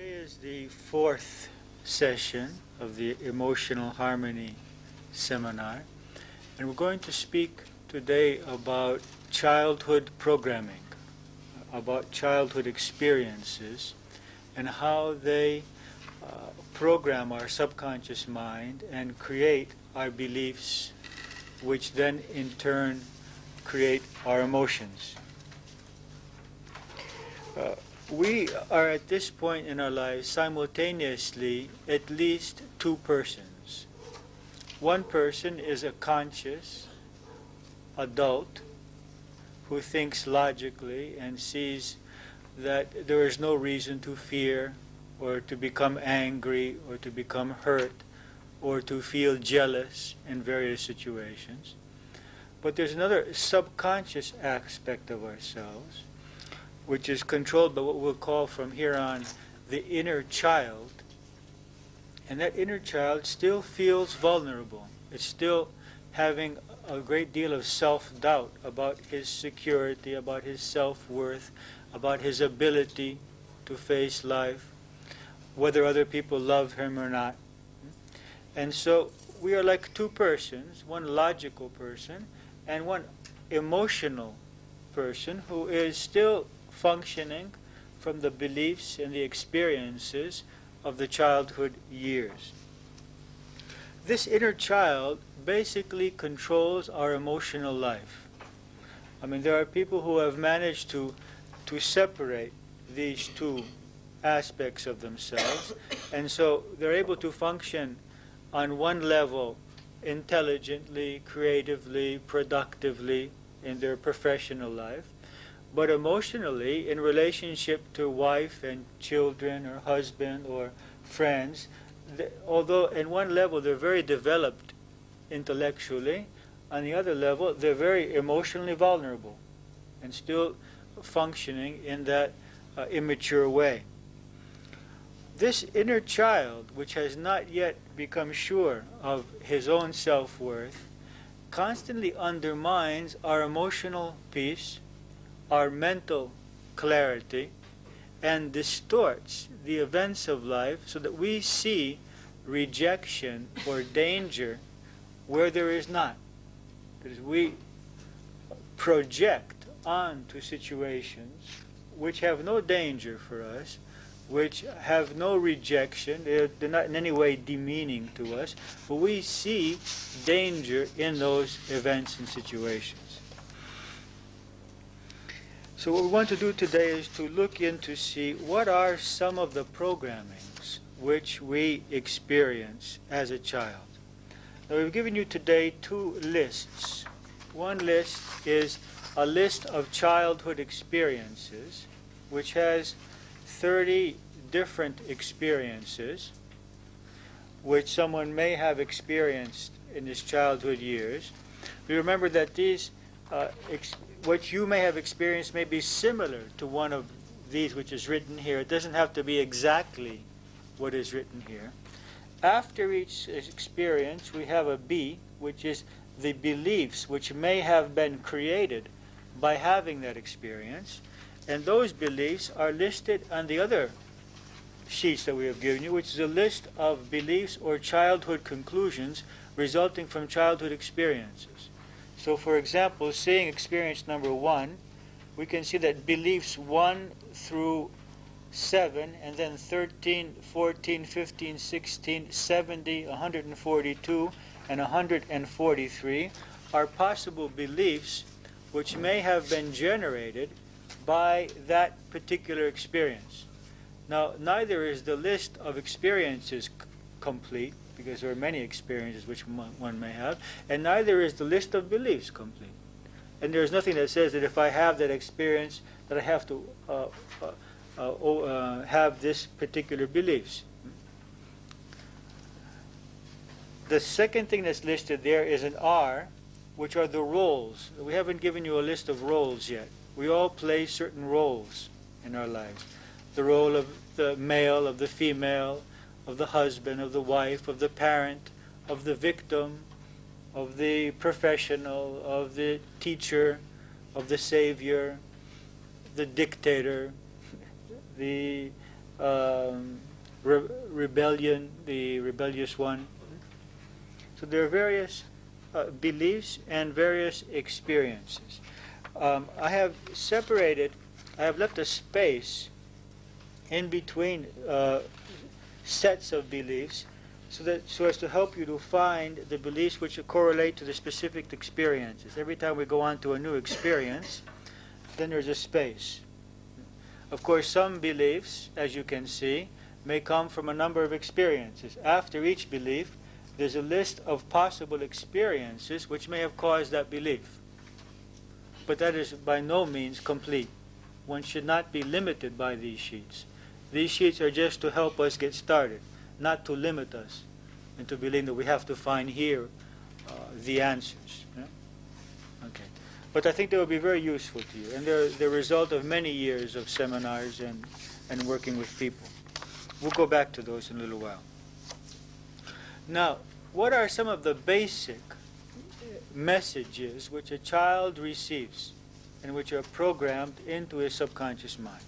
Today is the fourth session of the Emotional Harmony Seminar, and we're going to speak today about childhood programming, about childhood experiences, and how they program our subconscious mind and create our beliefs, which then in turn create our emotions. We are at this point in our lives simultaneously at least two persons. One person is a conscious adult who thinks logically and sees that there is no reason to fear or to become angry or to become hurt or to feel jealous in various situations. But there's another subconscious aspect of ourselves, which is controlled by what we'll call from here on the inner child. And that inner child still feels vulnerable. It's still having a great deal of self-doubt about his security, about his self-worth, about his ability to face life, whether other people love him or not. And so we are like two persons, one logical person and one emotional person who is still functioning from the beliefs and the experiences of the childhood years. This inner child basically controls our emotional life. I mean, there are people who have managed to separate these two aspects of themselves, and so they're able to function on one level intelligently, creatively, productively in their professional life, but emotionally, in relationship to wife and children or husband or friends, although in one level they're very developed intellectually, on the other level they're very emotionally vulnerable and still functioning in that immature way. This inner child, which has not yet become sure of his own self-worth, constantly undermines our emotional peace, our mental clarity, and distorts the events of life so that we see rejection or danger where there is not. Because we project onto situations which have no danger for us, which have no rejection, they're not in any way demeaning to us, but we see danger in those events and situations. So what we want to do today is to look in to see what are some of the programmings which we experience as a child. Now we've given you today two lists. One list is a list of childhood experiences, which has 30 different experiences which someone may have experienced in his childhood years. We remember that these what you may have experienced may be similar to one of these which is written here. It doesn't have to be exactly what is written here. After each experience, we have a B, which is the beliefs which may have been created by having that experience. And those beliefs are listed on the other sheets that we have given you, which is a list of beliefs or childhood conclusions resulting from childhood experiences. So, for example, seeing experience number 1, we can see that beliefs 1 through 7, and then 13, 14, 15, 16, 70, 142, and 143 are possible beliefs which may have been generated by that particular experience. Now, neither is the list of experiences complete, because there are many experiences which one may have, and neither is the list of beliefs complete. And there's nothing that says that if I have that experience that I have to have this particular beliefs. The second thing that's listed there is an R, which are the roles. We haven't given you a list of roles yet. We all play certain roles in our lives. The role of the male, of the female, of the husband, of the wife, of the parent, of the victim, of the professional, of the teacher, of the savior, the dictator, the rebellion, the rebellious one. So there are various beliefs and various experiences. I have left a space in between sets of beliefs so as to help you to find the beliefs which correlate to the specific experiences. Every time we go on to a new experience, then there's a space. Of course, some beliefs, as you can see, may come from a number of experiences. After each belief, there's a list of possible experiences which may have caused that belief. But that is by no means complete. One should not be limited by these sheets. These sheets are just to help us get started, not to limit us into believing that we have to find here the answers. Yeah? Okay. But I think they will be very useful to you, and they're the result of many years of seminars and working with people. We'll go back to those in a little while. Now, what are some of the basic messages which a child receives and which are programmed into his subconscious mind?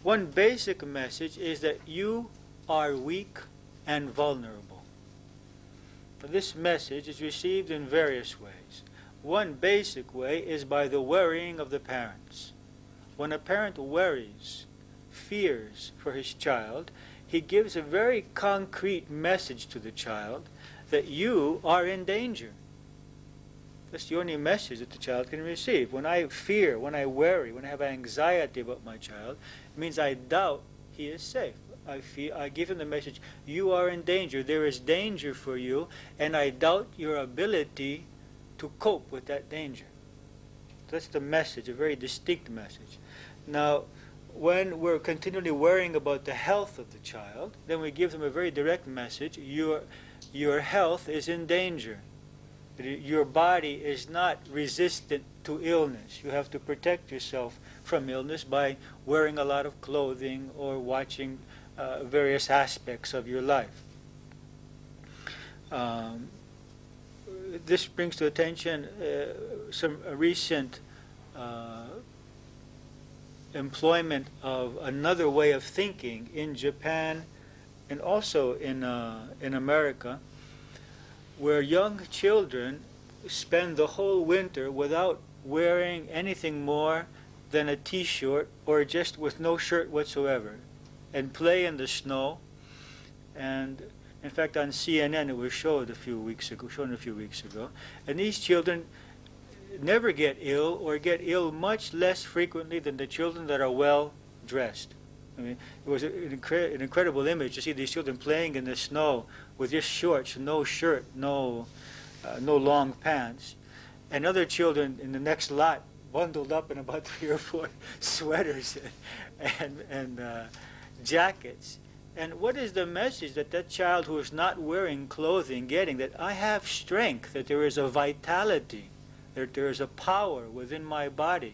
One basic message is that you are weak and vulnerable. But this message is received in various ways. One basic way is by the worrying of the parents. When a parent worries, fears for his child, he gives a very concrete message to the child that you are in danger. That's the only message that the child can receive. When I fear, when I worry, when I have anxiety about my child, it means I doubt he is safe. I give him the message, you are in danger. There is danger for you, and I doubt your ability to cope with that danger. That's the message, a very distinct message. Now, when we're continually worrying about the health of the child, then we give them a very direct message, your health is in danger. Your body is not resistant to illness. You have to protect yourself from illness by wearing a lot of clothing or watching various aspects of your life. This brings to attention some recent employment of another way of thinking in Japan and also in America, where young children spend the whole winter without wearing anything more than a t-shirt or just with no shirt whatsoever, and play in the snow. And in fact, on CNN it was shown a few weeks ago. And these children never get ill, or get ill much less frequently than the children that are well dressed. I mean, it was an incredible image to see these children playing in the snow with just shorts, no shirt, no long pants, and other children in the next lot bundled up in about 3 or 4 sweaters and jackets. And what is the message that that child who is not wearing clothing getting? That I have strength, that there is a vitality, that there is a power within my body,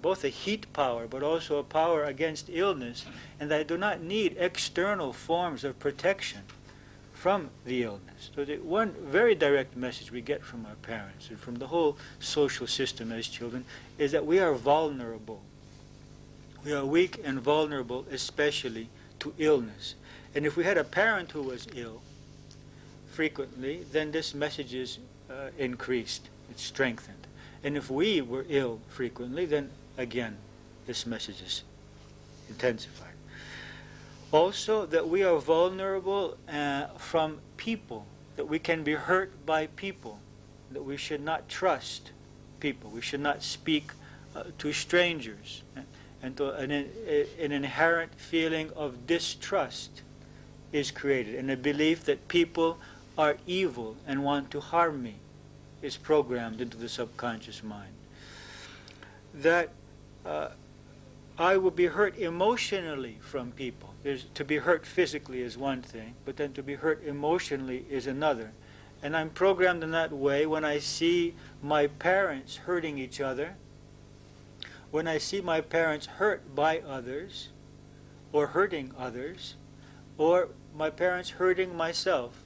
both a heat power but also a power against illness, and that I do not need external forms of protection from the illness. So the one very direct message we get from our parents and from the whole social system as children is that we are vulnerable. We are weak and vulnerable, especially to illness. And if we had a parent who was ill frequently, then this message is increased, it's strengthened. And if we were ill frequently, then again, this message is intensified. Also, that we are vulnerable from people, that we can be hurt by people, that we should not trust people, we should not speak to strangers, and an inherent feeling of distrust is created, and a belief that people are evil and want to harm me is programmed into the subconscious mind. That I will be hurt emotionally from people. To be hurt physically is one thing, but then to be hurt emotionally is another. And I'm programmed in that way when I see my parents hurting each other, when I see my parents hurt by others, or hurting others, or my parents hurting myself,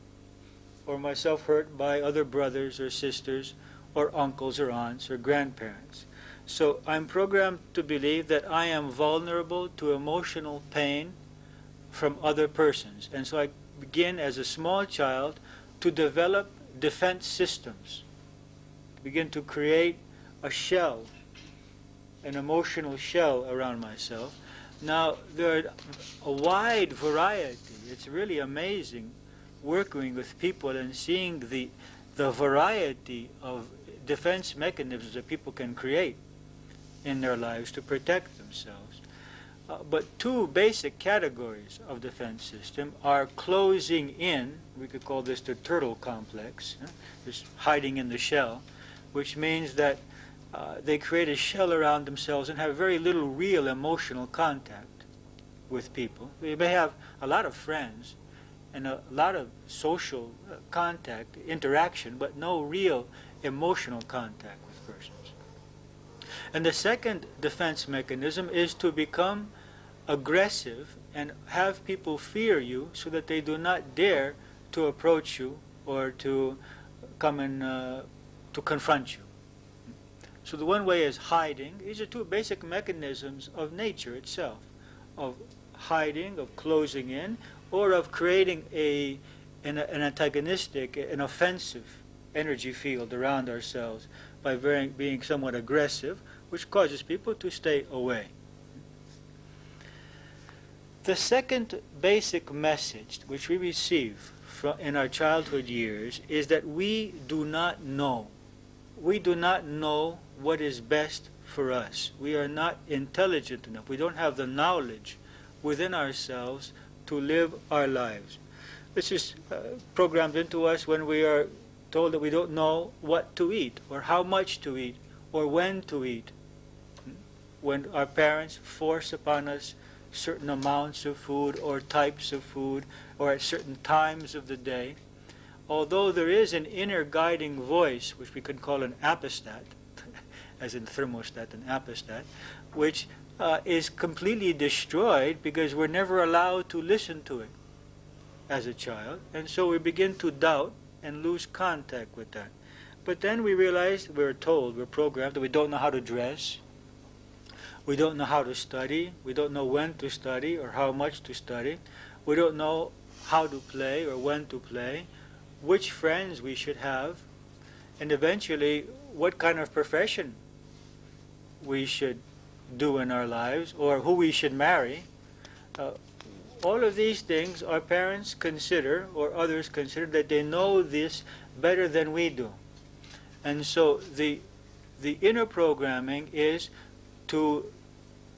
or myself hurt by other brothers or sisters, or uncles or aunts or grandparents. So I'm programmed to believe that I am vulnerable to emotional pain from other persons. And so I begin as a small child to develop defense systems, begin to create a shell, an emotional shell around myself. Now, there are a wide variety. It's really amazing working with people and seeing the variety of defense mechanisms that people can create in their lives to protect themselves. But two basic categories of defense system are closing in, we could call this the turtle complex, just hiding in the shell, which means that they create a shell around themselves and have very little real emotional contact with people. They may have a lot of friends and a lot of social contact, interaction, but no real emotional contact with persons. And the second defense mechanism is to become aggressive and have people fear you so that they do not dare to approach you or to come and to confront you. So the one way is hiding. These are two basic mechanisms of nature itself, of hiding, of closing in, or of creating an antagonistic, an offensive energy field around ourselves by being somewhat aggressive, which causes people to stay away. The second basic message which we receive in our childhood years is that we do not know. We do not know what is best for us. We are not intelligent enough. We don't have the knowledge within ourselves to live our lives. This is programmed into us when we are told that we don't know what to eat or how much to eat or when to eat. When our parents force upon us certain amounts of food or types of food or at certain times of the day, although there is an inner guiding voice, which we could call an apostat, as in thermostat and apostat, which is completely destroyed because we're never allowed to listen to it as a child, and so we begin to doubt and lose contact with that. But then we realize, we're told, we're programmed that we don't know how to dress, we don't know how to study, we don't know when to study or how much to study, we don't know how to play or when to play, which friends we should have, and eventually what kind of profession we should do in our lives, or who we should marry. All of these things our parents consider, or others consider, that they know this better than we do. And so the inner programming is to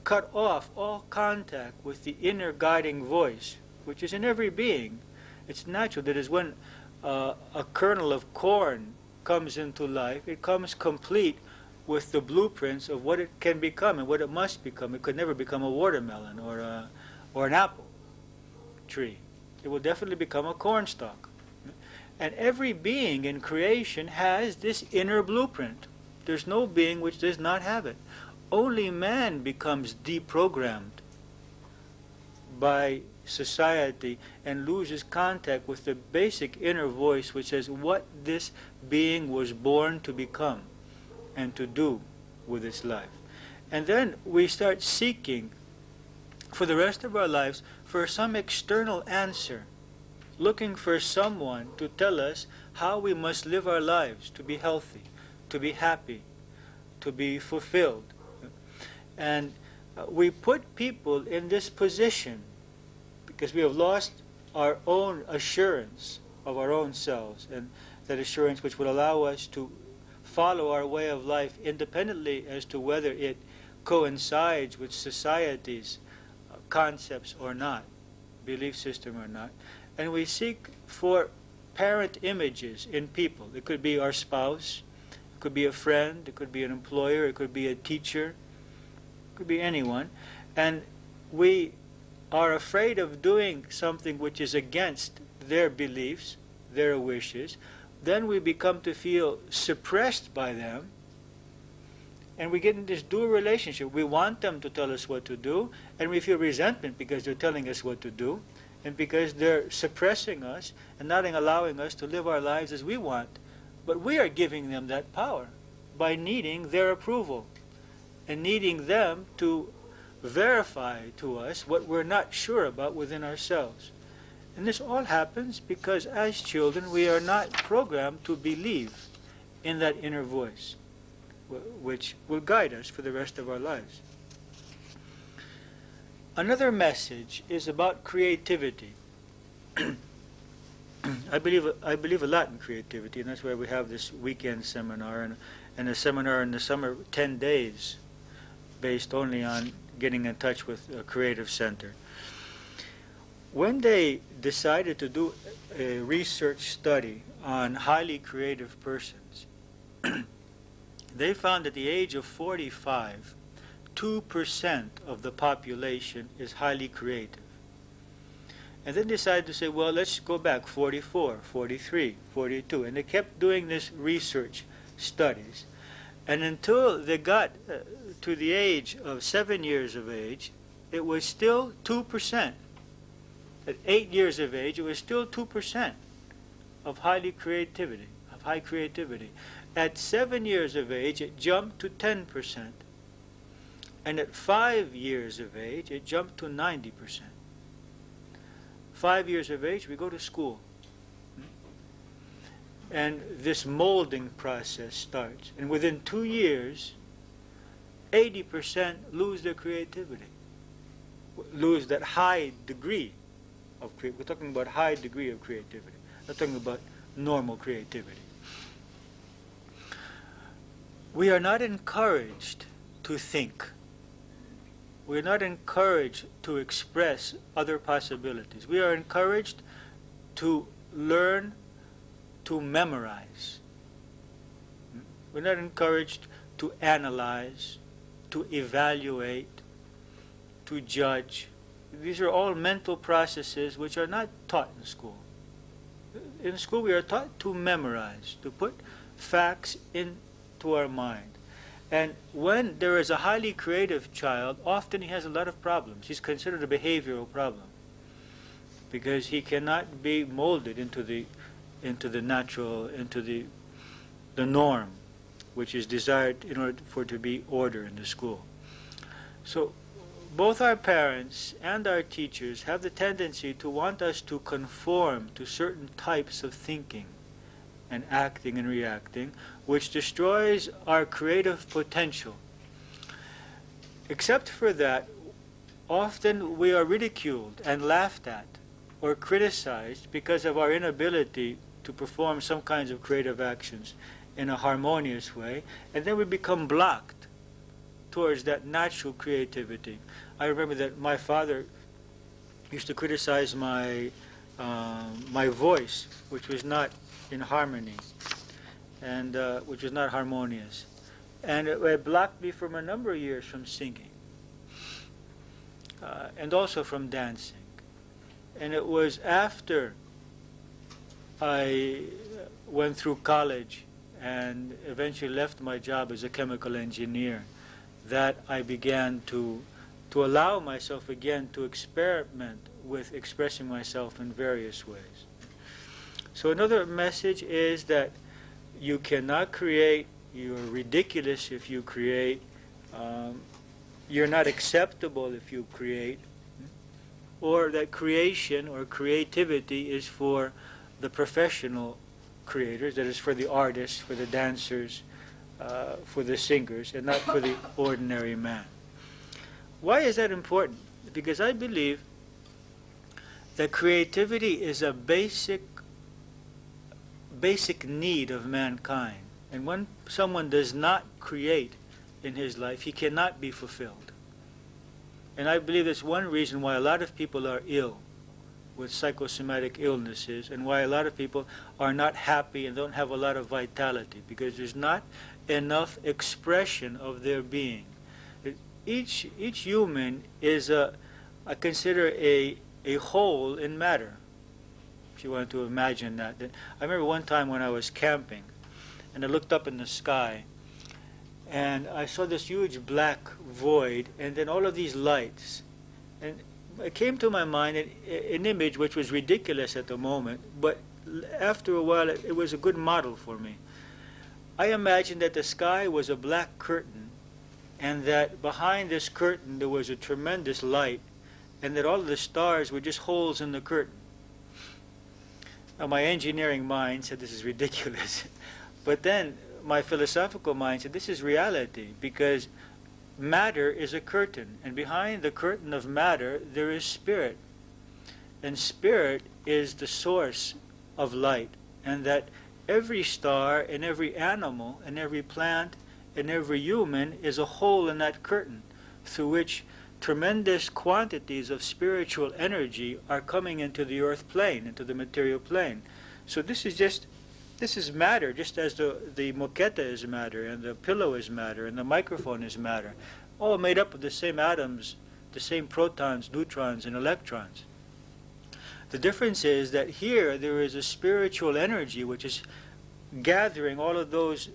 cut off all contact with the inner guiding voice, which is in every being. It's natural that as when a kernel of corn comes into life, it comes complete with the blueprints of what it can become and what it must become. It could never become a watermelon or an apple tree. It will definitely become a cornstalk. And every being in creation has this inner blueprint. There's no being which does not have it. Only man becomes deprogrammed by society and loses contact with the basic inner voice which says what this being was born to become and to do with its life. And then we start seeking for the rest of our lives for some external answer, looking for someone to tell us how we must live our lives to be healthy, to be happy, to be fulfilled. And we put people in this position because we have lost our own assurance of our own selves, and that assurance which would allow us to follow our way of life independently as to whether it coincides with society's concepts or not, belief system or not. And we seek for parent images in people. It could be our spouse, it could be a friend, it could be an employer, it could be a teacher, it could be anyone. And we are afraid of doing something which is against their beliefs, their wishes. Then we become to feel suppressed by them, and we get in this dual relationship. We want them to tell us what to do, and we feel resentment because they're telling us what to do, and because they're suppressing us and not allowing us to live our lives as we want. But we are giving them that power by needing their approval and needing them to verify to us what we're not sure about within ourselves. And this all happens because as children we are not programmed to believe in that inner voice, which will guide us for the rest of our lives. Another message is about creativity. I believe a lot in creativity, and that's why we have this weekend seminar and a seminar in the summer, 10 days, based only on getting in touch with a creative center. When they decided to do a research study on highly creative persons, they found at the age of 45, 2% of the population is highly creative. And then decided to say, well, let's go back 44, 43, 42. And they kept doing this research studies. And until they got to the age of 7 years of age, it was still 2%. At 8 years of age, it was still 2% of high creativity. At 7 years of age, it jumped to 10%. And at 5 years of age, it jumped to 90%. 5 years of age, we go to school. And this molding process starts. And within 2 years, 80% lose their creativity. Lose that high degree of creativity. We're talking about high degree of creativity. Not talking about normal creativity. We are not encouraged to think. We're not encouraged to express other possibilities. We are encouraged to learn to memorize. We're not encouraged to analyze, to evaluate, to judge. These are all mental processes which are not taught in school. In school we are taught to memorize, to put facts into our mind. And when there is a highly creative child, often he has a lot of problems. He's considered a behavioral problem because he cannot be molded into the natural, into the norm, which is desired in order for it to be order in the school. So both our parents and our teachers have the tendency to want us to conform to certain types of thinking and acting and reacting, which destroys our creative potential. Except for that, often we are ridiculed and laughed at or criticized because of our inability to perform some kinds of creative actions in a harmonious way, and then we become blocked towards that natural creativity. I remember that my father used to criticize my voice, which was not in harmony, and which was not harmonious, and it blocked me from a number of years from singing, and also from dancing. And it was after I went through college and eventually left my job as a chemical engineer that I began to allow myself again to experiment with expressing myself in various ways. So another message is that you cannot create, you're ridiculous if you create, you're not acceptable if you create, or that creation or creativity is for the professional creators, that is for the artists, for the dancers, for the singers, and not for the ordinary man. Why is that important? Because I believe that creativity is a basic need of mankind. And when someone does not create in his life, he cannot be fulfilled. And I believe that's one reason why a lot of people are ill with psychosomatic illnesses, and why a lot of people are not happy and don't have a lot of vitality, because there's not enough expression of their being. Each human is I consider a whole in matter, if you want to imagine that. I remember one time when I was camping, and I looked up in the sky, and I saw this huge black void, and then all of these lights. And it came to my mind an image which was ridiculous at the moment, but after a while it was a good model for me. I imagined that the sky was a black curtain, and that behind this curtain there was a tremendous light, and that all of the stars were just holes in the curtain. Now, my engineering mind said this is ridiculous, but then my philosophical mind said this is reality, because matter is a curtain, and behind the curtain of matter there is spirit, and spirit is the source of light, and that every star and every animal and every plant and every human is a hole in that curtain through which tremendous quantities of spiritual energy are coming into the earth plane, into the material plane. So this is matter, just as the moqueta is matter, and the pillow is matter, and the microphone is matter, all made up of the same atoms, the same protons, neutrons, and electrons. The difference is that here there is a spiritual energy which is gathering all of those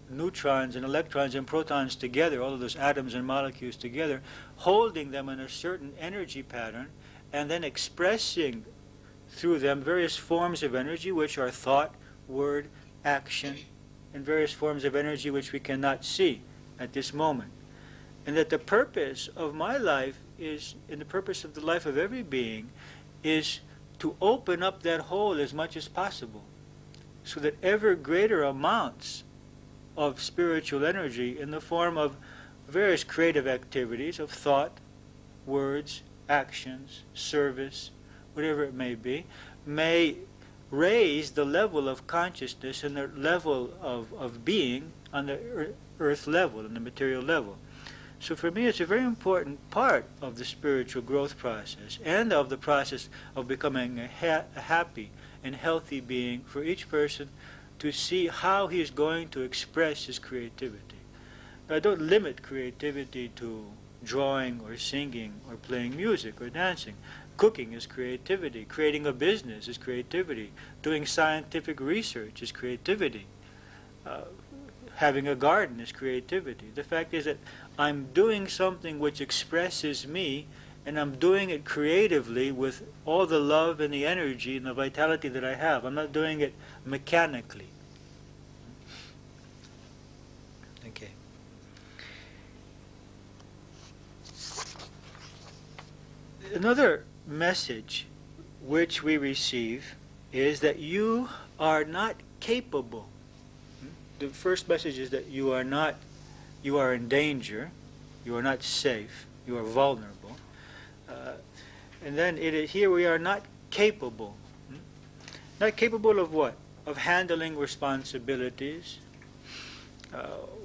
neutrons and electrons and protons together, all of those atoms and molecules together, holding them in a certain energy pattern, and then expressing through them various forms of energy, which are thought, word, action, and various forms of energy which we cannot see at this moment. And that the purpose of my life is, and the purpose of the life of every being, is to open up that hole as much as possible, so that ever greater amounts of spiritual energy in the form of various creative activities of thought, words, actions, service, whatever it may be, may raise the level of consciousness and the level of being on the earth level, on the material level. So for me, it's a very important part of the spiritual growth process and of the process of becoming a happy and healthy being for each person, to see how he is going to express his creativity. I don't limit creativity to drawing or singing or playing music or dancing. Cooking is creativity. Creating a business is creativity. Doing scientific research is creativity. Having a garden is creativity. The fact is that I'm doing something which expresses me, and I'm doing it creatively with all the love and the energy and the vitality that I have. I'm not doing it mechanically. Okay. Another message which we receive is that you are not capable. The first message is that you are in danger, you are not safe, you are vulnerable. And then here we are not capable. Not capable of what? Of handling responsibilities.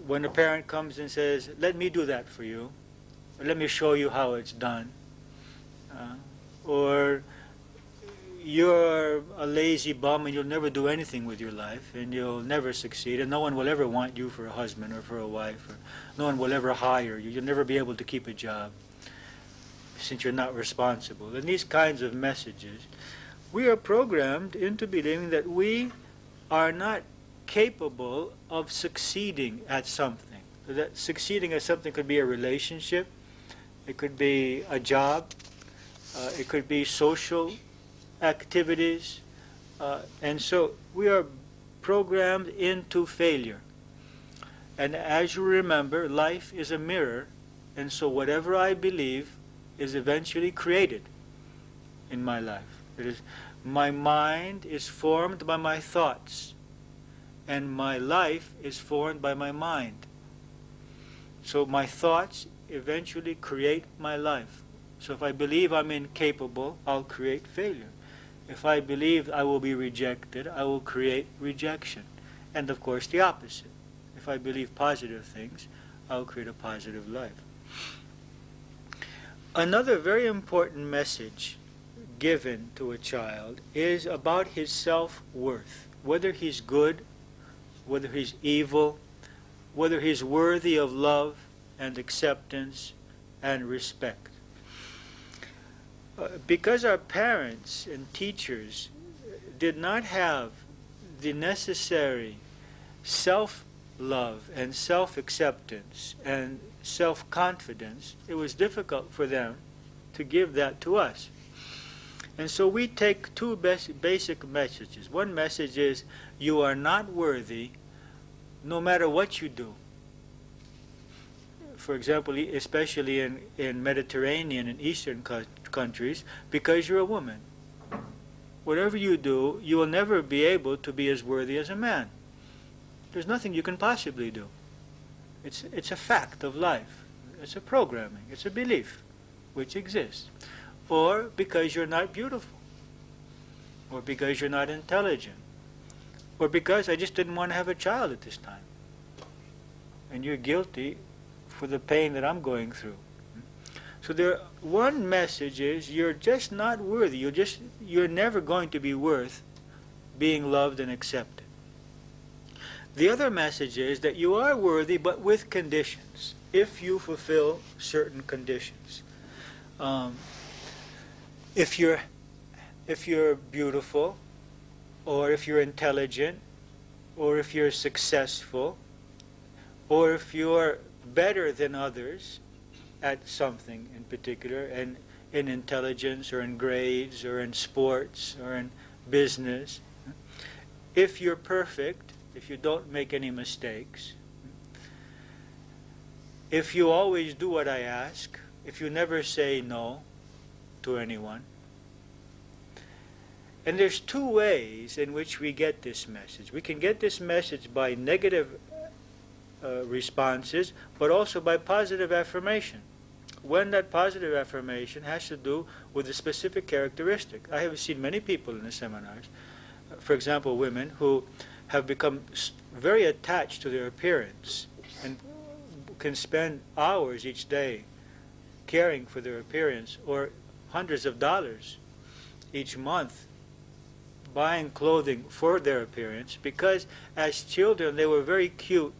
When a parent comes and says, let me do that for you, or let me show you how it's done, or you're a lazy bum and you'll never do anything with your life, and you'll never succeed, and no one will ever want you for a husband or for a wife, or no one will ever hire you. You'll never be able to keep a job since you're not responsible. And these kinds of messages, we are programmed into believing that we are not capable of succeeding at something. That succeeding at something could be a relationship, it could be a job, it could be social activities, and so we are programmed into failure. And as you remember, life is a mirror, and so whatever I believe is eventually created in my life. It is, my mind is formed by my thoughts, and my life is formed by my mind. So my thoughts eventually create my life. So if I believe I'm incapable, I'll create failure. If I believe I will be rejected, I will create rejection. And of course the opposite. If I believe positive things, I'll create a positive life. Another very important message given to a child is about his self-worth. Whether he's good, whether he's evil, whether he's worthy of love and acceptance and respect. Because our parents and teachers did not have the necessary self-love and self-acceptance and self-confidence, it was difficult for them to give that to us. And so we take two basic messages. One message is, you are not worthy no matter what you do. for example, especially in Mediterranean and Eastern countries, because you're a woman. Whatever you do, you will never be able to be as worthy as a man. There's nothing you can possibly do. It's a fact of life. It's a programming. It's a belief which exists. Or because you're not beautiful. Or because you're not intelligent. Or because I just didn't want to have a child at this time. And you're guilty for the pain that I'm going through. So one message is you're just not worthy. You're never going to be worth being loved and accepted. The other message is that you are worthy, but with conditions, if you fulfill certain conditions. If you're beautiful, or if you're intelligent, or if you're successful, or if you're better than others at something in particular, and in intelligence, or in grades, or in sports, or in business. If you're perfect, if you don't make any mistakes, if you always do what I ask, if you never say no to anyone. And there's two ways in which we get this message. We can get this message by negative responses, but also by positive affirmation. When that positive affirmation has to do with a specific characteristic. I have seen many people in the seminars, for example, women who have become very attached to their appearance and can spend hours each day caring for their appearance, or hundreds of dollars each month buying clothing for their appearance, because as children they were very cute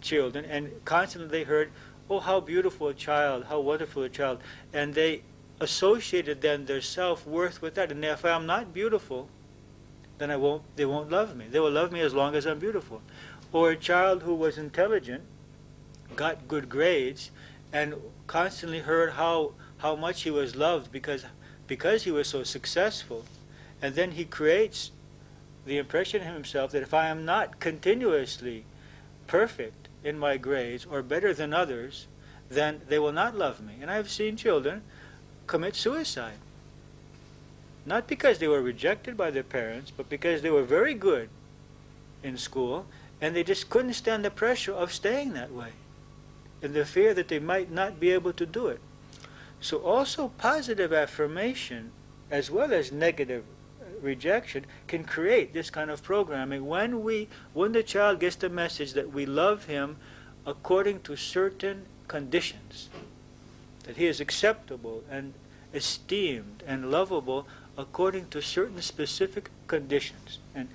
children, and constantly they heard, oh, how beautiful a child, how wonderful a child, and they associated then their self-worth with that. And if I'm not beautiful, then they won't love me. They will love me as long as I'm beautiful. Or a child who was intelligent, got good grades, and constantly heard how much he was loved because he was so successful. And then he creates the impression in himself that if I am not continuously perfect in my grades or better than others, then they will not love me. And I've seen children commit suicide. Not because they were rejected by their parents, but because they were very good in school and they just couldn't stand the pressure of staying that way, and the fear that they might not be able to do it. So also positive affirmation as well as negative rejection can create this kind of programming when the child gets the message that we love him according to certain conditions, that he is acceptable and esteemed and lovable according to certain specific conditions. And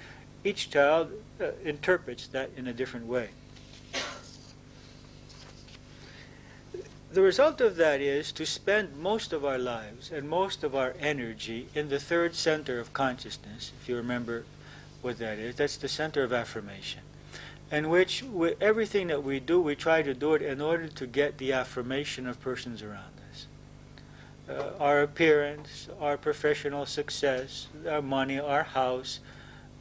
each child interprets that in a different way. The result of that is to spend most of our lives and most of our energy in the third center of consciousness, if you remember what that is. That's the center of affirmation, in which everything that we do, we try to do it in order to get the affirmation of persons around us. Our appearance, our professional success, our money, our house,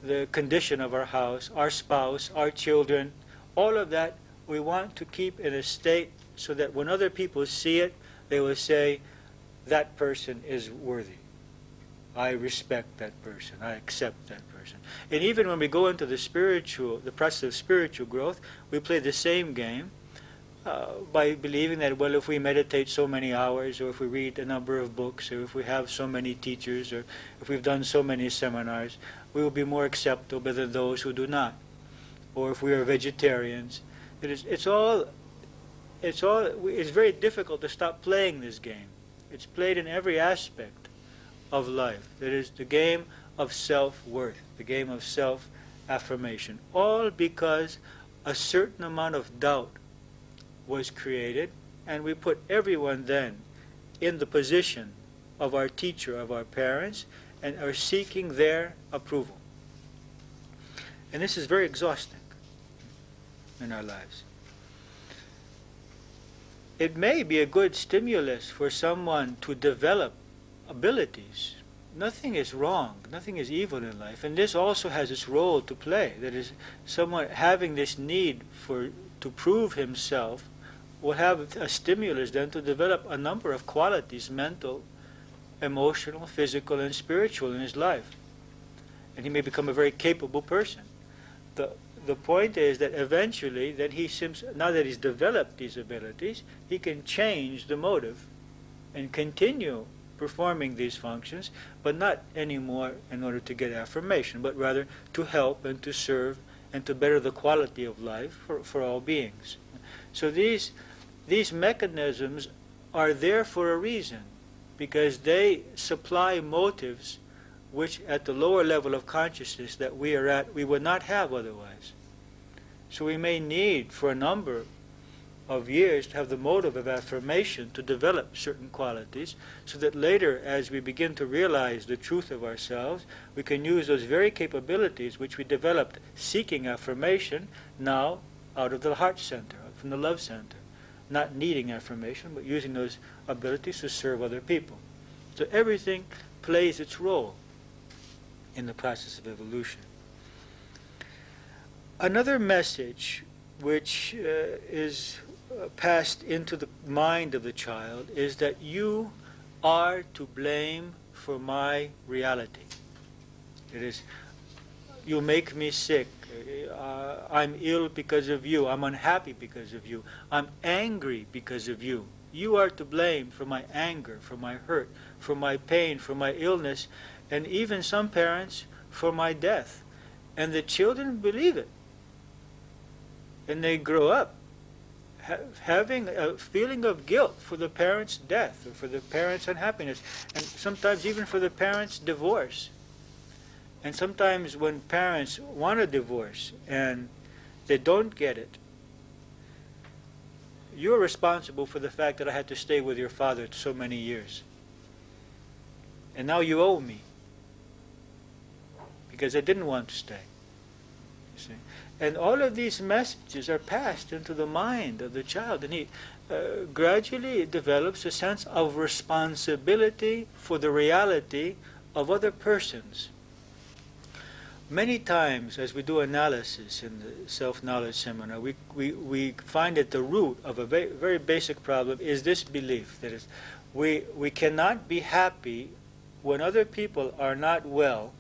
the condition of our house, our spouse, our children, all of that we want to keep in a state so that when other people see it, they will say, that person is worthy. I respect that person. I accept that person. And even when we go into the process of spiritual growth, we play the same game by believing that, well, if we meditate so many hours, or if we read a number of books, or if we have so many teachers, or if we've done so many seminars, we will be more acceptable than those who do not. Or if we are vegetarians. It's very difficult to stop playing this game. It's played in every aspect of life. That is the game of self-worth, the game of self-affirmation. All because a certain amount of doubt was created, and we put everyone then in the position of our teacher, of our parents, and are seeking their approval. And this is very exhausting in our lives. It may be a good stimulus for someone to develop abilities. Nothing is wrong, nothing is evil in life, and this also has its role to play. That is, someone having this need to prove himself will have a stimulus then to develop a number of qualities, mental, emotional, physical, and spiritual in his life. And he may become a very capable person. The point is that eventually, that he seems, now that he's developed these abilities, he can change the motive and continue performing these functions, but not anymore in order to get affirmation, but rather to help and to serve and to better the quality of life for all beings. So these mechanisms are there for a reason, because they supply motives which at the lower level of consciousness that we are at, we would not have otherwise. So we may need for a number of years to have the motive of affirmation to develop certain qualities, so that later, as we begin to realize the truth of ourselves, we can use those very capabilities which we developed seeking affirmation now out of the heart center, from the love center, not needing affirmation, but using those abilities to serve other people. So everything plays its role in the process of evolution. Another message which is passed into the mind of the child is that you are to blame for my reality. It is, you make me sick, I'm ill because of you, I'm unhappy because of you, I'm angry because of you. You are to blame for my anger, for my hurt, for my pain, for my illness, and even some parents for my death. And the children believe it. And they grow up having a feeling of guilt for the parent's death or for the parent's unhappiness, and sometimes even for the parent's divorce. And sometimes when parents want a divorce and they don't get it, you're responsible for the fact that I had to stay with your father so many years. And now you owe me because I didn't want to stay. You see? And all of these messages are passed into the mind of the child, and he gradually develops a sense of responsibility for the reality of other persons. Many times, as we do analysis in the self-knowledge seminar, we find that the root of a very, very basic problem is this belief, that is, we cannot be happy when other people are not well,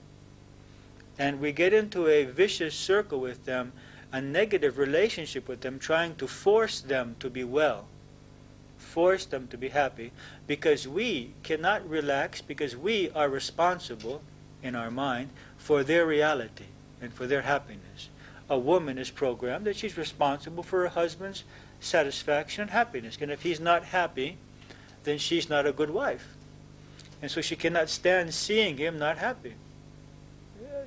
and we get into a vicious circle with them, a negative relationship with them, trying to force them to be well, force them to be happy, because we cannot relax, because we are responsible in our mind for their reality and for their happiness. A woman is programmed that she's responsible for her husband's satisfaction and happiness, and if he's not happy, then she's not a good wife. And so she cannot stand seeing him not happy.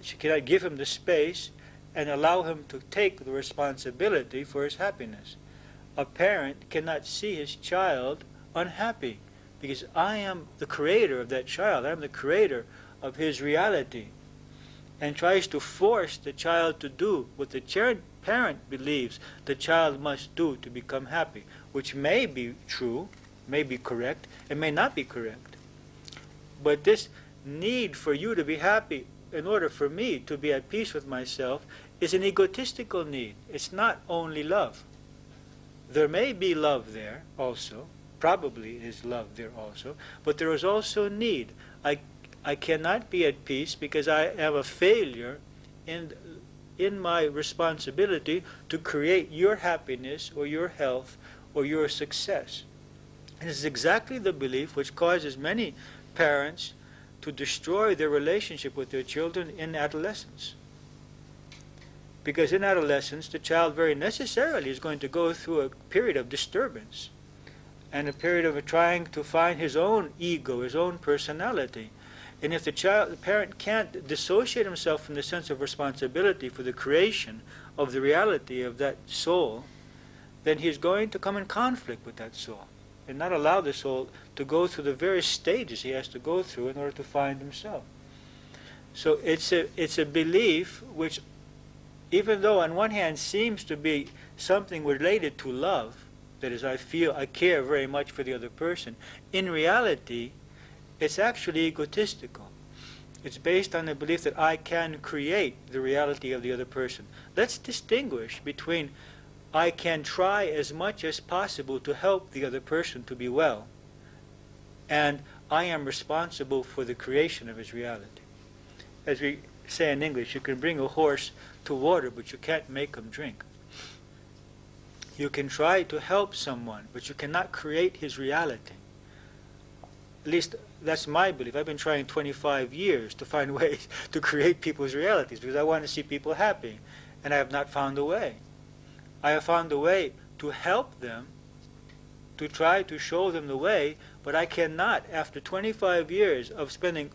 She cannot give him the space and allow him to take the responsibility for his happiness. A parent cannot see his child unhappy, because I am the creator of that child. I am the creator of his reality, and tries to force the child to do what the parent believes the child must do to become happy, which may be true, may be correct, and may not be correct. But this need for you to be happy in order for me to be at peace with myself is an egotistical need. It's not only love. There may be love there also, probably is love there also, but there is also need. I cannot be at peace because I am a failure in my responsibility to create your happiness or your health or your success. And this is exactly the belief which causes many parents to destroy their relationship with their children in adolescence. Because in adolescence, the child very necessarily is going to go through a period of disturbance and a period of trying to find his own ego, his own personality. And if the parent can't dissociate himself from the sense of responsibility for the creation of the reality of that soul, then he's going to come in conflict with that soul and not allow the soul to go through the various stages he has to go through in order to find himself. So it's a belief which, even though on one hand seems to be something related to love, that is, I care very much for the other person, in reality it's actually egotistical. It's based on the belief that I can create the reality of the other person. Let's distinguish between I can try as much as possible to help the other person to be well, and I am responsible for the creation of his reality. As we say in English, you can bring a horse to water, but you can't make him drink. You can try to help someone, but you cannot create his reality. At least that's my belief. I've been trying 25 years to find ways to create people's realities because I want to see people happy, and I have not found a way. I have found a way to help them, to try to show them the way, but I cannot, after 25 years of spending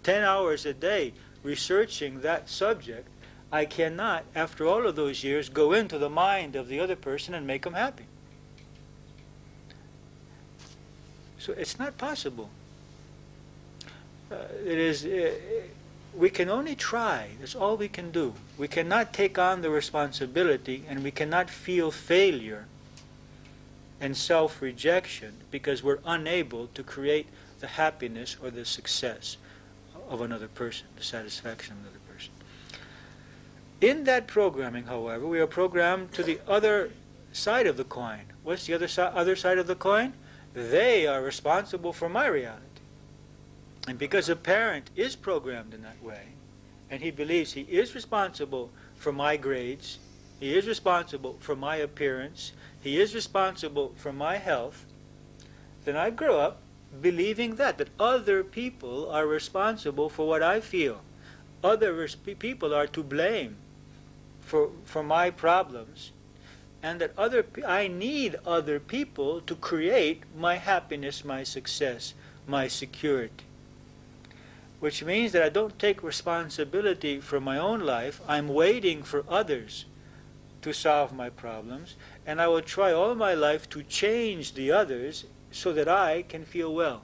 10 hours a day researching that subject, I cannot, after all of those years, go into the mind of the other person and make them happy. So it's not possible. We can only try. That's all we can do. We cannot take on the responsibility, and we cannot feel failure and self-rejection because we're unable to create the happiness or the success of another person, the satisfaction of another person. In that programming, however, we are programmed to the other side of the coin. What's the other side of the coin? They are responsible for my reality. And because a parent is programmed in that way, and he believes he is responsible for my grades, he is responsible for my appearance, he is responsible for my health, then I grow up believing that other people are responsible for what I feel. Other people are to blame for my problems, and that I need other people to create my happiness, my success, my security. Which means that I don't take responsibility for my own life. I'm waiting for others to solve my problems, and I will try all my life to change the others so that I can feel well,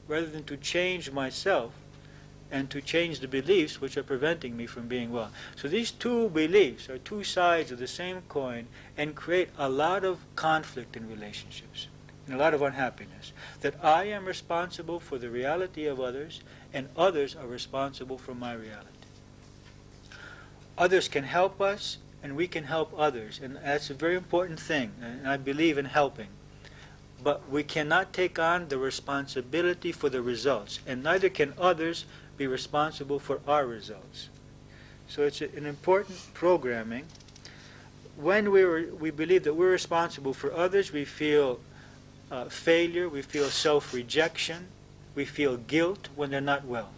rather than to change myself and to change the beliefs which are preventing me from being well. So these two beliefs are two sides of the same coin and create a lot of conflict in relationships and a lot of unhappiness. That I am responsible for the reality of others, and others are responsible for my reality. Others can help us, and we can help others, and that's a very important thing, and I believe in helping. But we cannot take on the responsibility for the results, and neither can others be responsible for our results. So it's an important programming. When we believe that we're responsible for others, we feel failure, we feel self-rejection, we feel guilt when they're not well.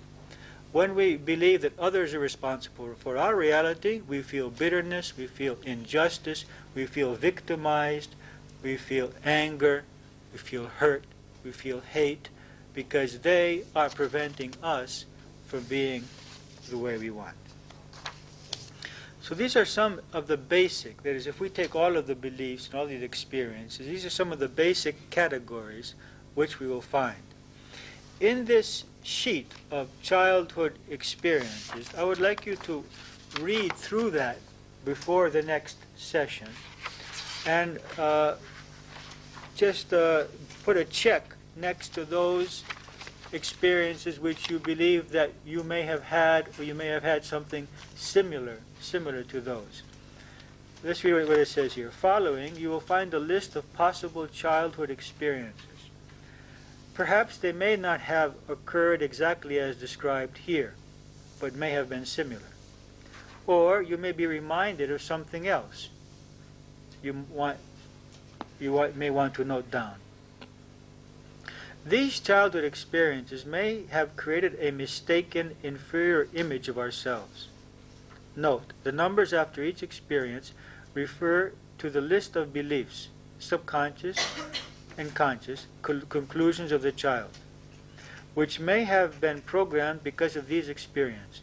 When we believe that others are responsible for our reality, we feel bitterness, we feel injustice, we feel victimized, we feel anger, we feel hurt, we feel hate, because they are preventing us from being the way we want. So these are some of the basic, that is, if we take all of the beliefs and all these experiences, these are some of the basic categories which we will find. In this sheet of childhood experiences, I would like you to read through that before the next session and just put a check next to those experiences which you believe that you may have had, or you may have had something similar to those. Let's read what it says here. Following, you will find a list of possible childhood experiences. Perhaps they may not have occurred exactly as described here, but may have been similar. Or you may be reminded of something else you may want to note down. These childhood experiences may have created a mistaken, inferior image of ourselves. Note, the numbers after each experience refer to the list of beliefs, subconscious and conscious, conclusions of the child, which may have been programmed because of these experiences.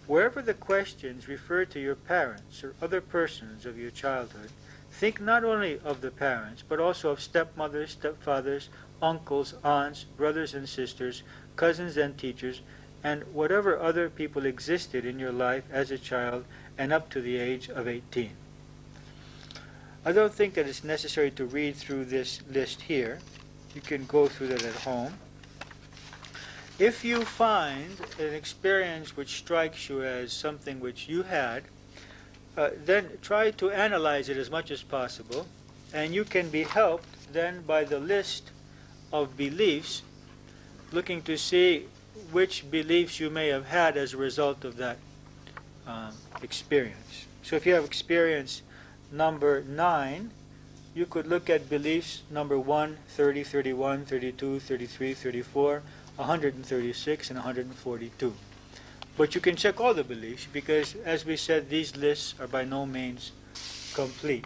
Wherever the questions refer to your parents or other persons of your childhood, think not only of the parents, but also of stepmothers, stepfathers, uncles, aunts, brothers and sisters, cousins and teachers, and whatever other people existed in your life as a child and up to the age of 18. I don't think that it's necessary to read through this list here. You can go through that at home. If you find an experience which strikes you as something which you had, then try to analyze it as much as possible, and you can be helped then by the list of beliefs, looking to see which beliefs you may have had as a result of that experience. So if you have experience number 9, you could look at beliefs number 1, 30, 31, 32, 33, 34, 136, and 142. But you can check all the beliefs because, as we said, these lists are by no means complete.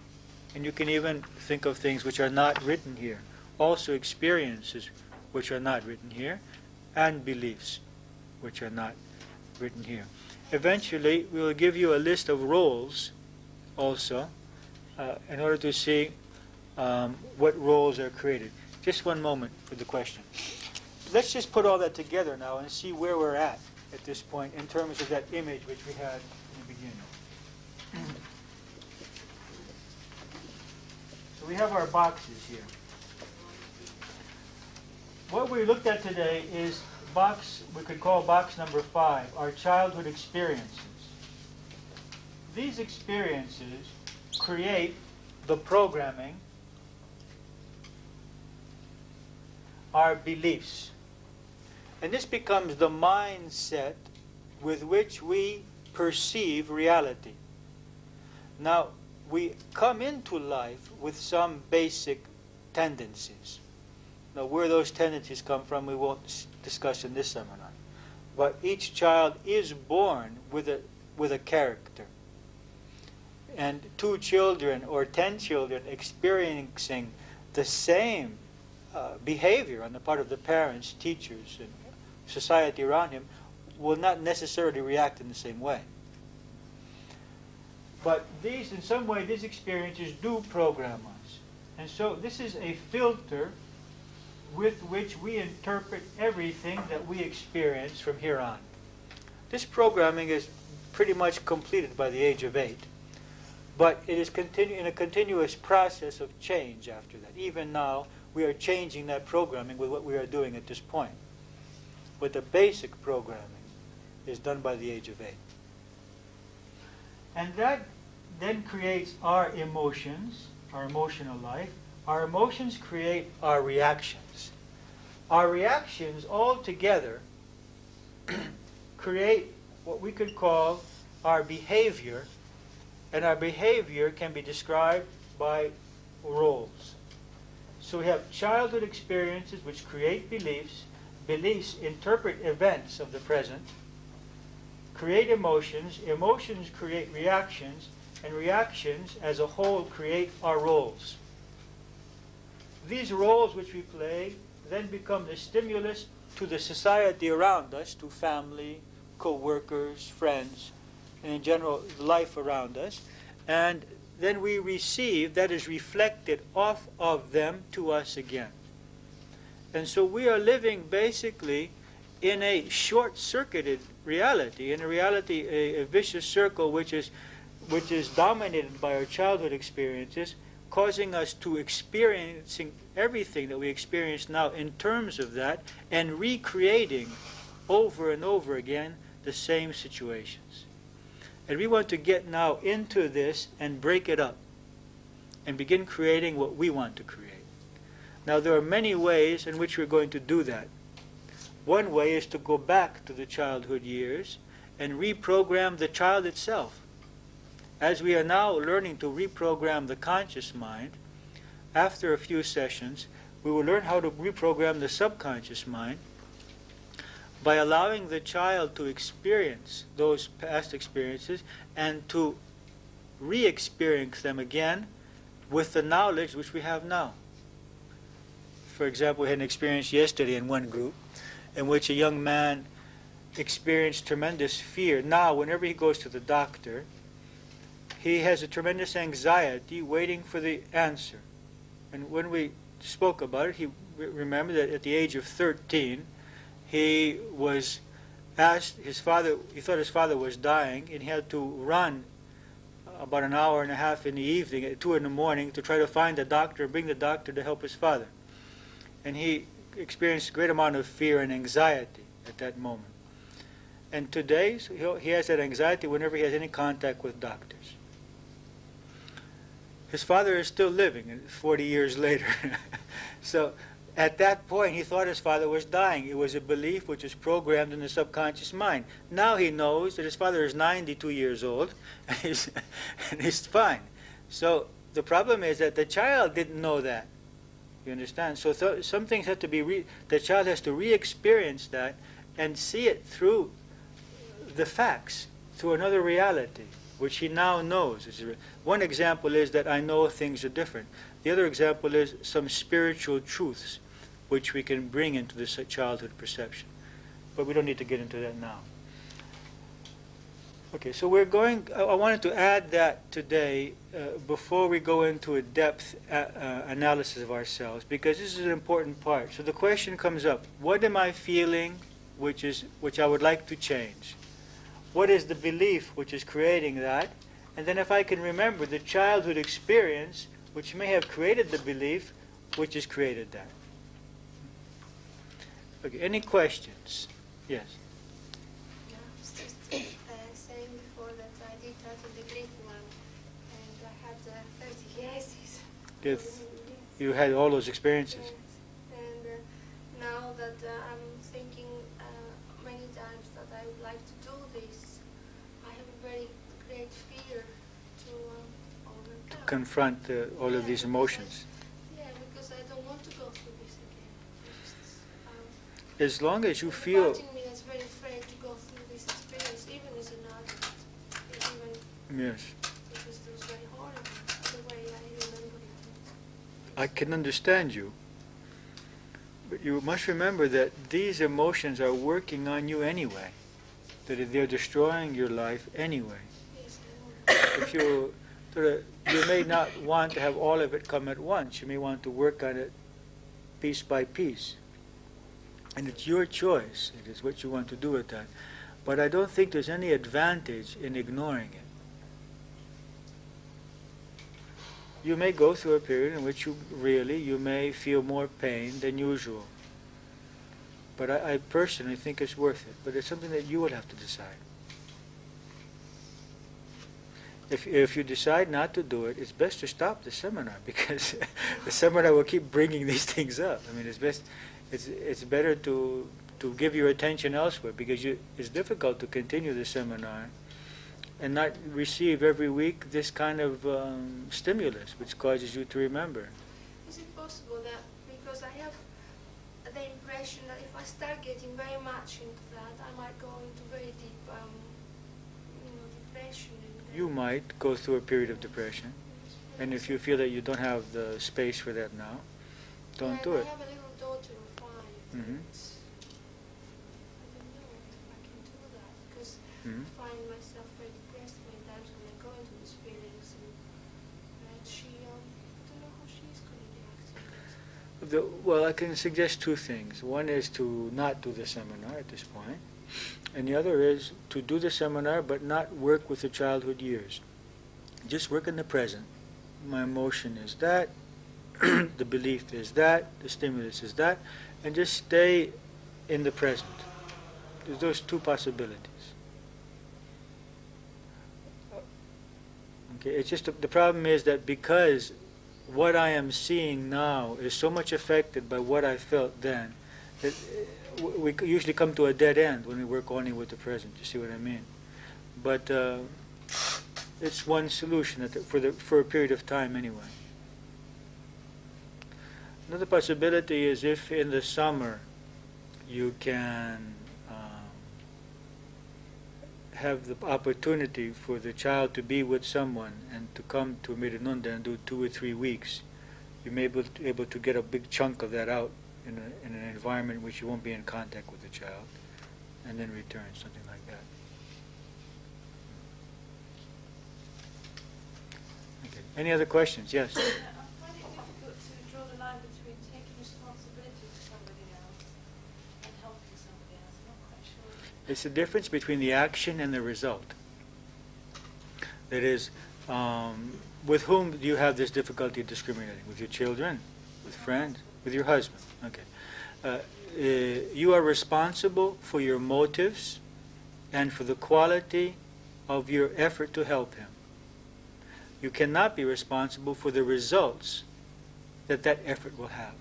And you can even think of things which are not written here. Also experiences which are not written here, and beliefs which are not written here. Eventually, we will give you a list of roles also in order to see what roles are created. Just one moment for the question. Let's just put all that together now and see where we're at this point in terms of that image which we had in the beginning. So we have our boxes here. What we looked at today is box, we could call box number 5, our childhood experiences. These experiences create the programming, our beliefs. And this becomes the mindset with which we perceive reality. Now, we come into life with some basic tendencies. Now, where those tendencies come from, we won't discuss in this seminar. But each child is born with a character. And 2 children or 10 children experiencing the same behavior on the part of the parents, teachers, and society around him will not necessarily react in the same way. But these, in some way, these experiences do program us. And so this is a filter with which we interpret everything that we experience from here on. This programming is pretty much completed by the age of 8. But it is in a continuous process of change after that. Even now, we are changing that programming with what we are doing at this point. But the basic programming is done by the age of 8. And that then creates our emotions, our emotional life. Our emotions create our reactions. Our reactions all together create what we could call our behavior, and our behavior can be described by roles. So we have childhood experiences which create beliefs. Beliefs interpret events of the present, create emotions. Emotions create reactions, and reactions as a whole create our roles. These roles which we play then become the stimulus to the society around us, to family, co-workers, friends, and in general life around us. And then we receive, that is reflected off of them to us again. And so we are living basically in a short-circuited reality, in a reality, a vicious circle which is dominated by our childhood experiences, causing us to experiencing everything that we experience now in terms of that, and recreating over and over again the same situations. And we want to get now into this and break it up and begin creating what we want to create. Now, there are many ways in which we're going to do that. One way is to go back to the childhood years and reprogram the child itself. As we are now learning to reprogram the conscious mind, after a few sessions, we will learn how to reprogram the subconscious mind by allowing the child to experience those past experiences and to re-experience them again with the knowledge which we have now. For example, we had an experience yesterday in one group in which a young man experienced tremendous fear. Now, whenever he goes to the doctor, he has a tremendous anxiety waiting for the answer. And when we spoke about it, he remembered that at the age of 13, he was asked, he thought his father was dying, and he had to run about an hour and a half in the evening at 2 in the morning to try to find the doctor, bring the doctor to help his father. And he experienced a great amount of fear and anxiety at that moment. And today, he has that anxiety whenever he has any contact with doctors. His father is still living 40 years later. So at that point, he thought his father was dying. It was a belief which was programmed in the subconscious mind. Now he knows that his father is 92 years old, and he's fine. So the problem is that the child didn't know that. You understand? So some things have to be, the child has to re-experience that and see it through the facts, through another reality, which he now knows. One example is that I know things are different. The other example is some spiritual truths which we can bring into this childhood perception. But we don't need to get into that now. Okay, so we're going, I wanted to add that today before we go into a depth analysis of ourselves, because this is an important part. So the question comes up, what am I feeling which I would like to change? What is the belief which is creating that? And then if I can remember the childhood experience which may have created the belief which has created that. Okay, any questions? Yes. Yeah, I was just saying before that I did that in the Greek one, and I had 30 cases. Yes. You had all those experiences. Yes. And now that I'm thinking many times that I would like to do this, I have a very great fear to overcome. Confront all of these emotions. Because I don't want to go through this again. As long as you feel... Part in me that's very afraid to go through this experience, even as an adult. Even Yes. because it was very horrible, the way I remember it. I can understand you. But you must remember that these emotions are working on you anyway. That they're destroying your life anyway. Yes, I know. If you may not want to have all of it come at once. You may want to work on it piece by piece. And it's your choice. It is what you want to do with that. But I don't think there's any advantage in ignoring it. You may go through a period in which you may feel more pain than usual. But I personally think it's worth it. But it's something that you would have to decide. If you decide not to do it, it's best to stop the seminar, because the seminar will keep bringing these things up. I mean, it's better to give your attention elsewhere, because it's difficult to continue the seminar and not receive every week this kind of stimulus which causes you to remember. Is it possible that, because I have the impression that if I start getting very much into that, I might go into very deep depression? You might go through a period of depression, and if you feel that you don't have the space for that now, don't do it. I have a little daughter of 5. Mm-hmm. I don't know if I can do that, because Mm-hmm. I find myself very depressed many times when I go into these feelings, and she, I don't know how she's going to react to it. Well, I can suggest two things. One is to not do the seminar at this point, and the other is to do the seminar but not work with the childhood years. Just work in the present. My emotion is that, the belief is that, the stimulus is that, and just stay in the present. There's those two possibilities. Okay, it's just the problem is that because what I am seeing now is so much affected by what I felt then, that we usually come to a dead end when we work only with the present. You see what I mean? But it's one solution for a period of time anyway. Another possibility is if in the summer you can have the opportunity for the child to be with someone and to come to Mirinunda and do 2 or 3 weeks, you may be able to get a big chunk of that out in an environment in which you won't be in contact with the child, and then return, something like that. Okay. Any other questions? Yes? I find it difficult to draw the line between taking responsibility for somebody else and helping somebody else. I'm not quite sure. It's the difference between the action and the result. That is, with whom do you have this difficulty discriminating? With your children? With friends? With your husband? Okay. You are responsible for your motives and for the quality of your effort to help him. You cannot be responsible for the results that that effort will have.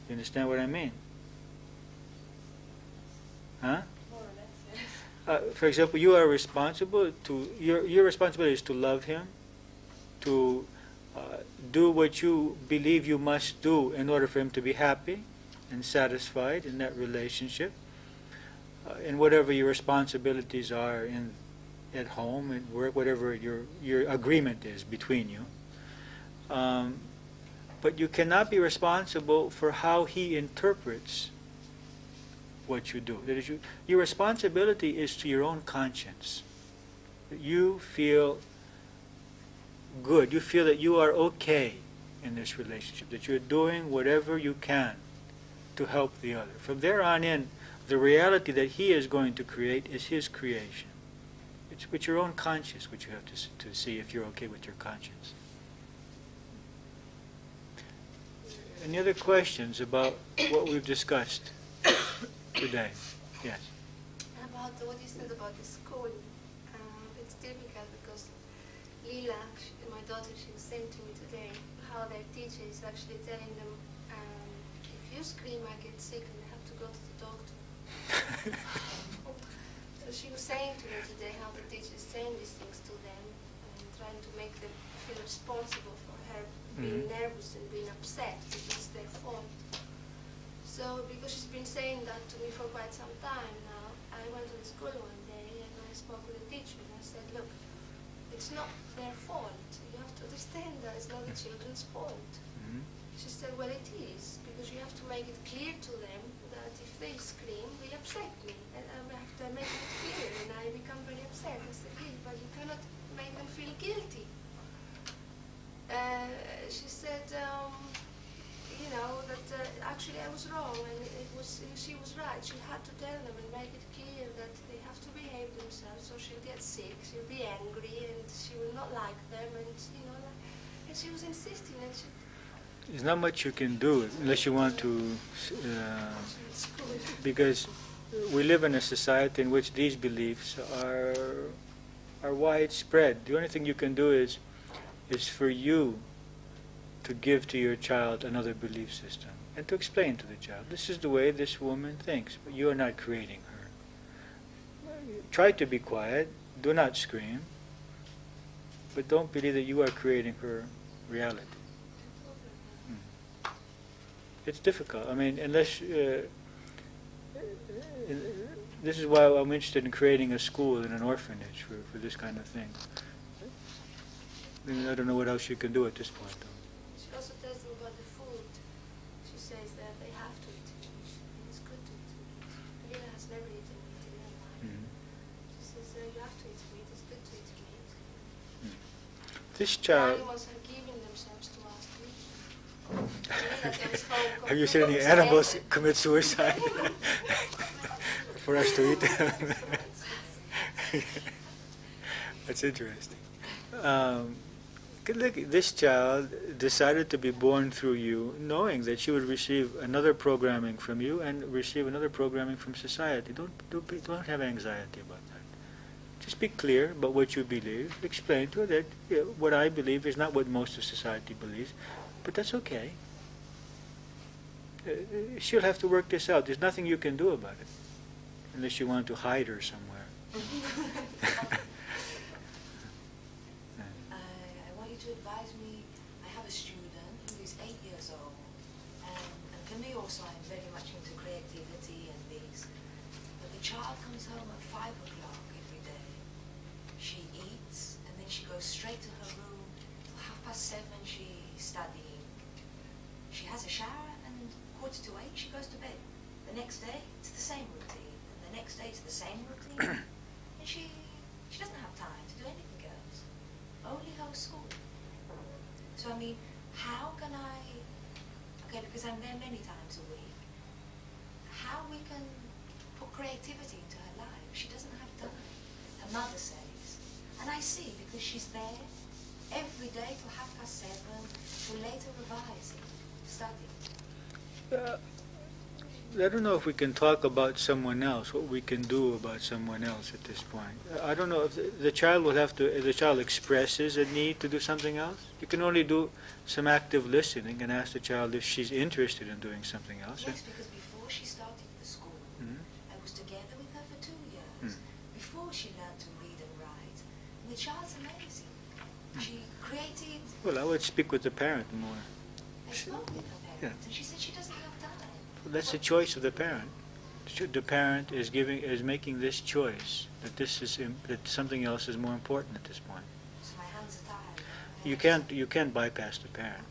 You understand what I mean? Huh? More or less, yes. For example, you are responsible to, your responsibility is to love him, to do what you believe you must do in order for him to be happy and satisfied in that relationship, and whatever your responsibilities are at home, at work, whatever your agreement is between you. But you cannot be responsible for how he interprets what you do. That is, your responsibility is to your own conscience. That you feel good. You feel that you are okay in this relationship, that you're doing whatever you can to help the other. From there on in, the reality that he is going to create is his creation. It's with your own conscience which you have to see if you're okay with your conscience. Any other questions about what we've discussed today? Yes. About what you said about the school, it's difficult because Lila, my daughter, she was saying to me today how their teacher is actually telling them, if you scream, I get sick and I have to go to the doctor. So she was saying to me today how the teacher is saying these things to them and trying to make them feel responsible for her being nervous and being upset because it's their fault. So, because she's been saying that to me for quite some time now, I went to the school one day and I spoke with the teacher and I said, look, it's not their fault. You have to understand that it's not the children's fault. She said, well, it is, because you have to make it clear to them that if they scream, they upset me. And I have to make it clear, and I become very upset. I said, yeah, but you cannot make them feel guilty. She said, you know, that actually I was wrong, and she was right. She had to tell them and make it clear that they have to behave themselves, or she'll get sick, she'll be angry, and she will not like them, and you know, and she was insisting, and she. There's not much you can do unless you want to, because we live in a society in which these beliefs are widespread. The only thing you can do is for you to give to your child another belief system and to explain to the child, this is the way this woman thinks, but you are not creating her. Try to be quiet, do not scream, but don't believe that you are creating her reality. It's difficult. I mean, unless this is why I'm interested in creating a school and an orphanage for this kind of thing. I mean, I don't know what else you can do at this point, though. She also tells them about the food. She says that they have to eat meat. And it's good to eat meat. Lila has never eaten meat in her life. She says you have to eat meat. It's good to eat meat. This child. Animals are giving themselves to us to eat. Have you seen any animals commit suicide for us to eat? That's interesting. Look, this child decided to be born through you, knowing that she would receive another programming from you and receive another programming from society. Don't have anxiety about that. Just be clear about what you believe. Explain to her that what I believe is not what most of society believes. But that's okay. She'll have to work this out. There's nothing you can do about it, unless you want to hide her somewhere. I want you to advise me. I have a student who is 8 years old, and for me also I'm very much into creativity and these. But the child comes home at 5 o'clock every day. She eats, and then she goes straight to her room. Till 7:30 she's studying. She has a shower, and 7:45 she goes to bed. The next day, it's the same routine. And the next day, it's the same routine. And she doesn't have time to do anything else. Only her school. So, I mean, how can I... Okay, because I'm there many times a week. How we can put creativity into her life? She doesn't have time. Her mother says. And I see, because she's there every day till 7:30, till later revising. Study. I don't know if we can talk about someone else, what we can do about someone else at this point. I don't know if the child will have to, if the child expresses a need to do something else, you can only do some active listening and ask the child if she's interested in doing something else. Yes, because before she started the school, I was together with her for 2 years, before she learned to read and write. And the child's amazing. She created... Well, I would speak with the parent more. I spoke with her parents, and she said she doesn't have time. Well, that's the choice of the parent. The parent is making this choice that that something else is more important at this point. So my hands are tired. You can't bypass the parent.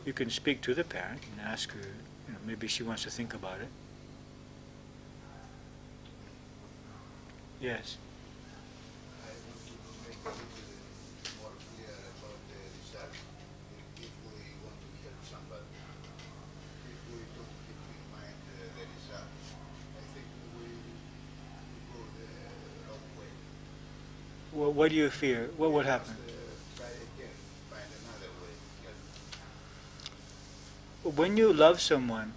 You can speak to the parent and ask her, maybe she wants to think about it. Yes. I want to make it more clear about the result. If we want to help somebody, if we don't keep in mind the result, I think we go the wrong way. Well, what do you fear? What would happen? Try again, find another way. When you love someone,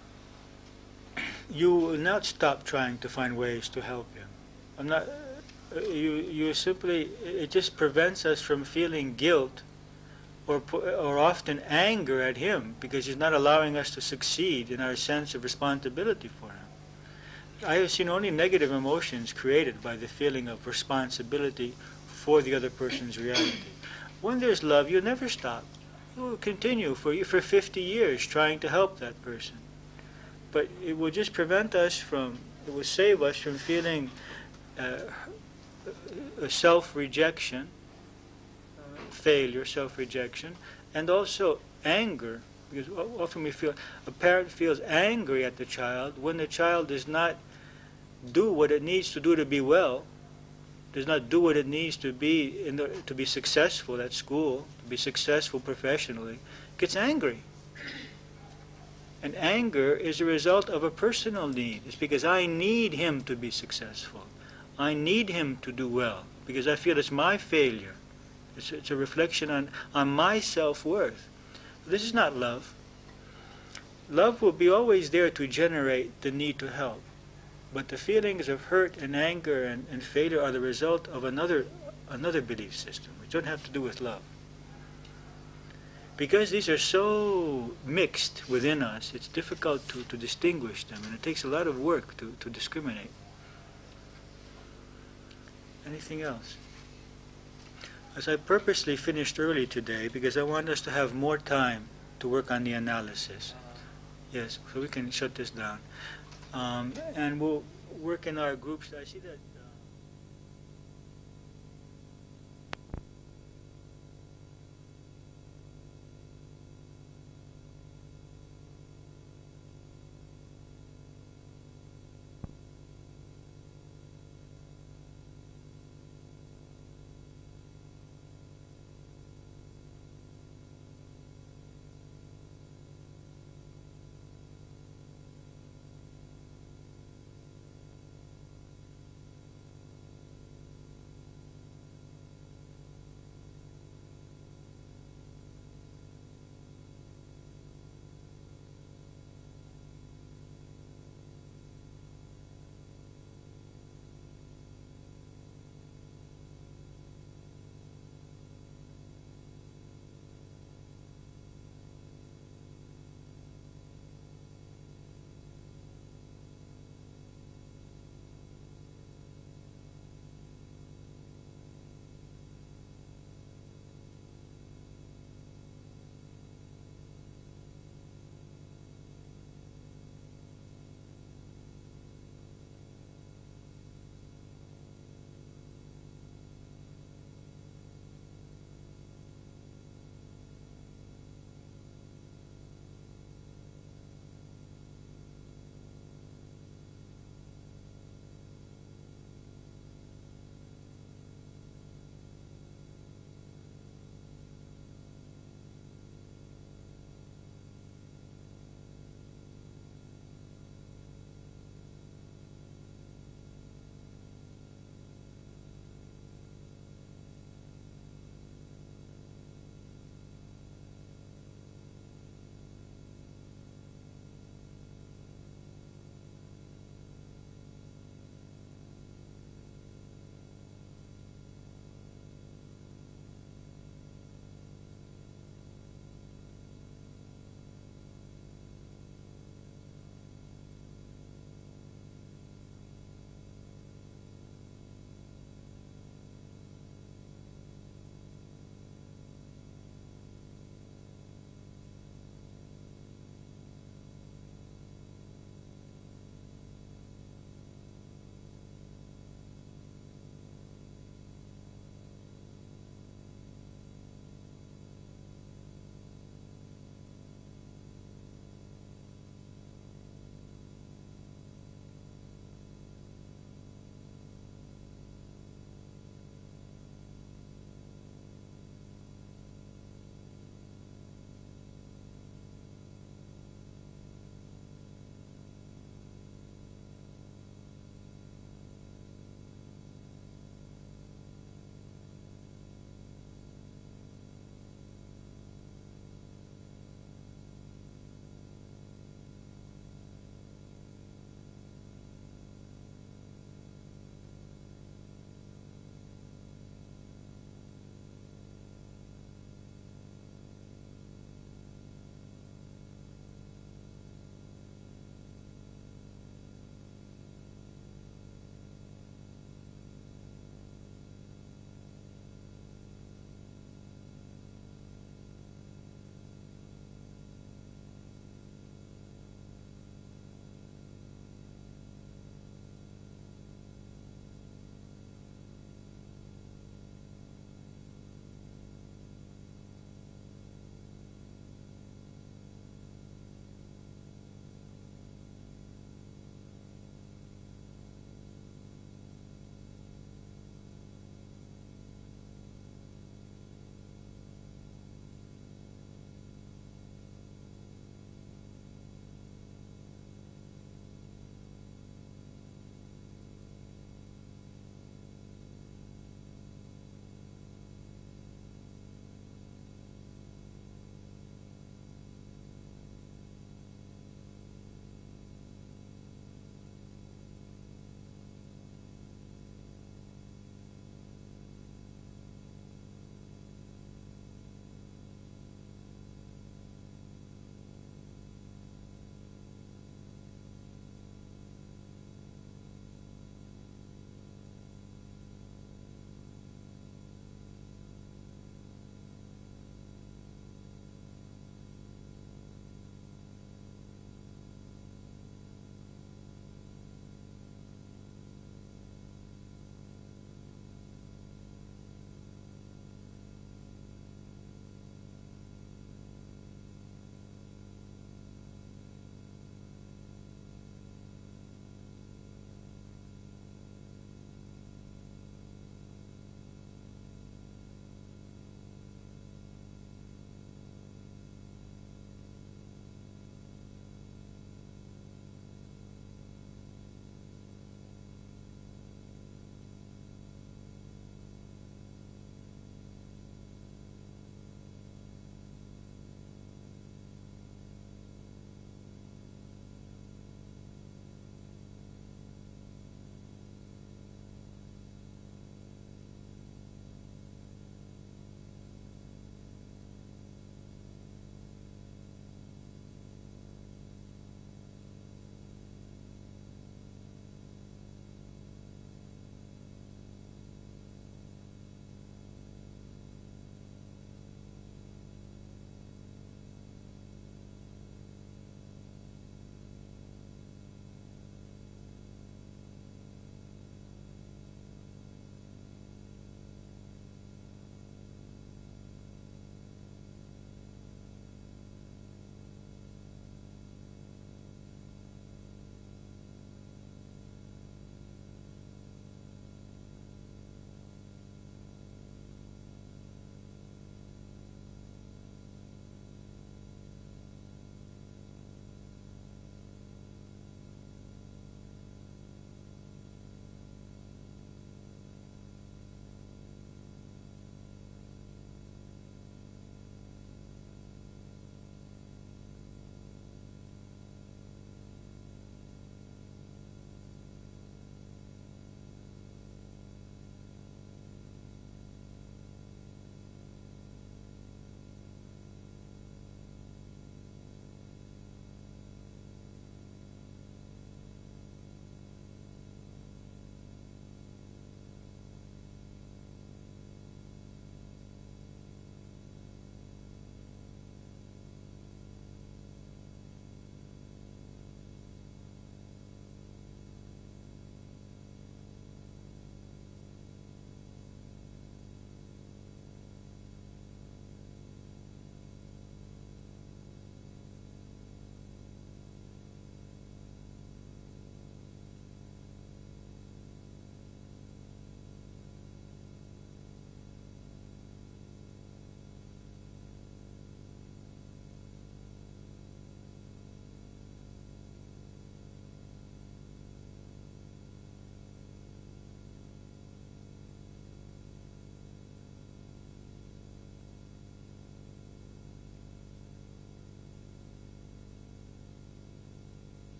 you will not stop trying to find ways to help him. You simply, it just prevents us from feeling guilt or often anger at him because he's not allowing us to succeed in our sense of responsibility for him. I have seen only negative emotions created by the feeling of responsibility for the other person's reality. When there's love, you never stop. You will continue for 50 years trying to help that person. But it will just prevent us from, it will save us from feeling self-rejection, failure, self-rejection, and also anger. Because often a parent feels angry at the child when the child does not do what it needs to do to be well, does not do what it needs to be to be successful at school, to be successful professionally, gets angry. And anger is a result of a personal need. It's because I need him to be successful. I need him to do well because I feel it's my failure. It's a reflection on my self-worth. This is not love. Love will be always there to generate the need to help. But the feelings of hurt and anger and failure are the result of another belief system, which don't have to do with love. Because these are so mixed within us, it's difficult to distinguish them, and it takes a lot of work to discriminate. Anything else? As I purposely finished early today because I want us to have more time to work on the analysis. Yes, so we can shut this down. And we'll work in our groups. I see that